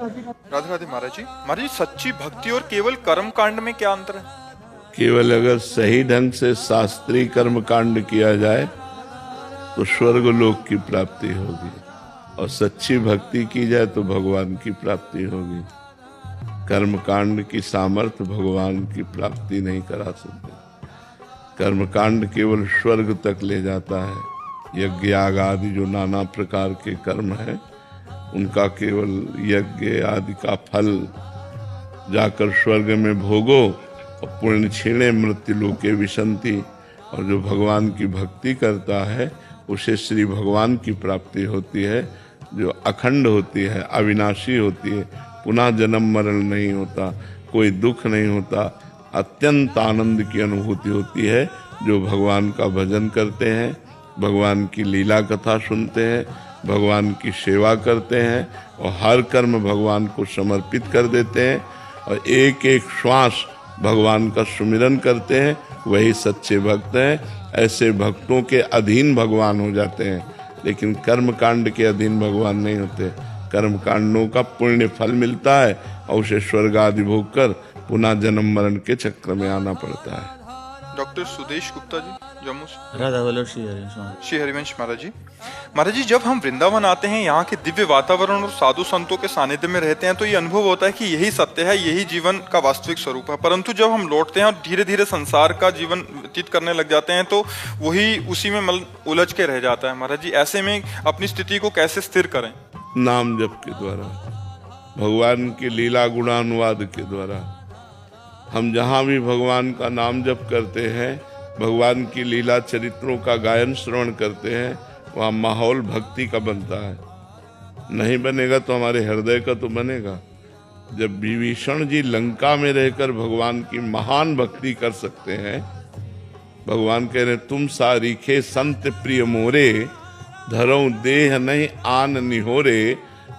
राधे राधे महाराज जी। महाराज जी, सच्ची भक्ति और केवल कर्म कांड में क्या अंतर है? केवल अगर सही ढंग से शास्त्रीय कर्म कांड किया जाए तो स्वर्ग लोक की प्राप्ति होगी, और सच्ची भक्ति की जाए तो भगवान की प्राप्ति होगी। कर्म कांड की सामर्थ्य भगवान की प्राप्ति नहीं करा सकते। कर्म कांड केवल स्वर्ग तक ले जाता है। यज्ञ याग आदि जो नाना प्रकार के कर्म हैं, उनका केवल यज्ञ आदि का फल जाकर स्वर्ग में भोगो, और पुण्य क्षीणे मृत्यु लोके विशंति। और जो भगवान की भक्ति करता है उसे श्री भगवान की प्राप्ति होती है, जो अखंड होती है, अविनाशी होती है, पुनः जन्म मरण नहीं होता, कोई दुख नहीं होता, अत्यंत आनंद की अनुभूति होती है। जो भगवान का भजन करते हैं, भगवान की लीला कथा सुनते हैं, भगवान की सेवा करते हैं और हर कर्म भगवान को समर्पित कर देते हैं और एक एक श्वास भगवान का सुमिरन करते हैं, वही सच्चे भक्त हैं। ऐसे भक्तों के अधीन भगवान हो जाते हैं, लेकिन कर्म कांड के अधीन भगवान नहीं होते। कर्म कांडों का पुण्य फल मिलता है और उसे स्वर्ग आदि भोग कर पुनः जन्म मरण के चक्र में आना पड़ता है। डॉक्टर सुदेश गुप्ता जी, जम्मू से। राधा वल्लभ श्री हरिवंश महाराज जी। महाराज जी, जब हम वृंदावन आते हैं, यहाँ के दिव्य वातावरण और साधु संतों के सानिध्य में रहते हैं, तो ये अनुभव होता है कि यही सत्य है, यही जीवन का वास्तविक स्वरूप है। परंतु जब हम लौटते हैं और धीरे धीरे संसार का जीवन व्यतीत करने लग जाते हैं, तो वही उसी में उलझ के रह जाता है। महाराज जी, ऐसे में अपनी स्थिति को कैसे स्थिर करें? नाम जप के द्वारा, भगवान की लीला गुणानुवाद के द्वारा। हम जहाँ भी भगवान का नाम जप करते हैं, भगवान की लीला चरित्रों का गायन श्रवण करते हैं, वहाँ माहौल भक्ति का बनता है। नहीं बनेगा तो हमारे हृदय का तो बनेगा। जब विभीषण जी लंका में रहकर भगवान की महान भक्ति कर सकते हैं, भगवान कह रहे तुम सारीखे संत प्रिय मोरे, धरऊं देह नहीं आन निहोरे।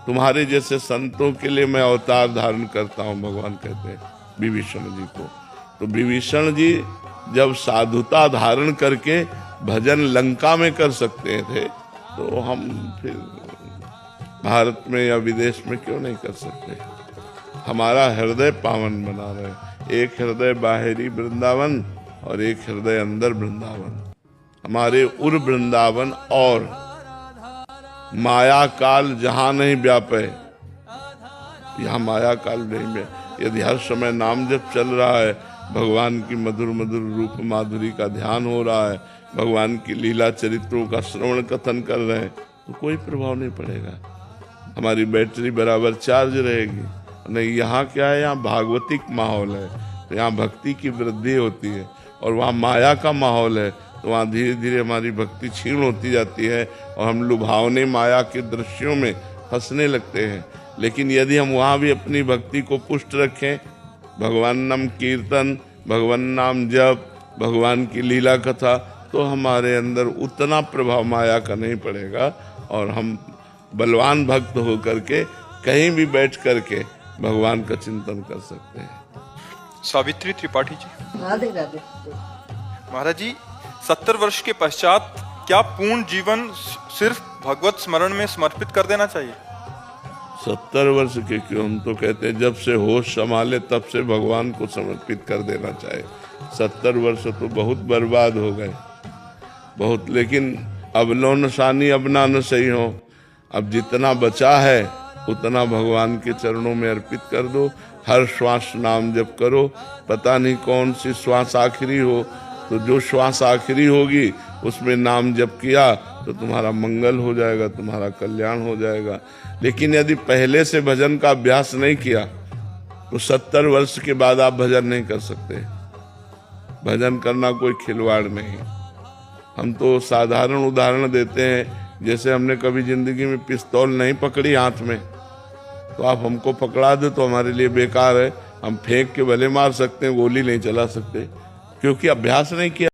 तुम्हारे जैसे संतों के लिए मैं अवतार धारण करता हूँ, भगवान कहते हैं विभीषण जी को। तो विभीषण जी जब साधुता धारण करके भजन लंका में कर सकते थे, तो हम फिर भारत में या विदेश में क्यों नहीं कर सकते? हमारा हृदय पावन बना रहे। एक हृदय बाहरी वृंदावन और एक हृदय अंदर वृंदावन। हमारे उर वृंदावन और माया काल जहां नहीं व्यापे, यहाँ माया काल नहीं व्यापे। यदि हर समय नाम जप चल रहा है, भगवान की मधुर मधुर रूप माधुरी का ध्यान हो रहा है, भगवान की लीला चरित्रों का श्रवण कथन कर रहे हैं, तो कोई प्रभाव नहीं पड़ेगा। हमारी बैटरी बराबर चार्ज रहेगी। नहीं, यहाँ क्या है, यहाँ भागवतिक माहौल है, तो यहाँ भक्ति की वृद्धि होती है। और वहाँ माया का माहौल है, तो वहाँ धीरे धीरे हमारी भक्ति क्षीण होती जाती है और हम लुभावने माया के दृश्यों में फंसने लगते हैं। लेकिन यदि हम वहाँ भी अपनी भक्ति को पुष्ट रखें, भगवान नाम कीर्तन, भगवान नाम जप, भगवान की लीला कथा, तो हमारे अंदर उतना प्रभाव माया का नहीं पड़ेगा और हम बलवान भक्त हो करके कहीं भी बैठ करके भगवान का चिंतन कर सकते हैं। सावित्री त्रिपाठी जी। राधे राधे। महाराज जी, 70 वर्ष के पश्चात क्या पूर्ण जीवन सिर्फ भगवत स्मरण में समर्पित कर देना चाहिए? 70 वर्ष के क्यों? हम तो कहते हैं जब से होश संभाले तब से भगवान को समर्पित कर देना चाहिए। 70 वर्ष तो बहुत बर्बाद हो गए, बहुत। लेकिन अब लो नशानी अब ना न सही हो। अब जितना बचा है उतना भगवान के चरणों में अर्पित कर दो। हर श्वास नाम जप करो। पता नहीं कौन सी श्वास आखिरी हो, तो जो श्वास आखिरी होगी उसमें नाम जप किया तो तुम्हारा मंगल हो जाएगा, तुम्हारा कल्याण हो जाएगा। लेकिन यदि पहले से भजन का अभ्यास नहीं किया तो 70 वर्ष के बाद आप भजन नहीं कर सकते। भजन करना कोई खिलवाड़ नहीं। हम तो साधारण उदाहरण देते हैं, जैसे हमने कभी जिंदगी में पिस्तौल नहीं पकड़ी हाथ में, तो आप हमको पकड़ा दे तो हमारे लिए बेकार है। हम फेंक के भले मार सकते हैं, गोली नहीं चला सकते, क्योंकि अभ्यास नहीं किया।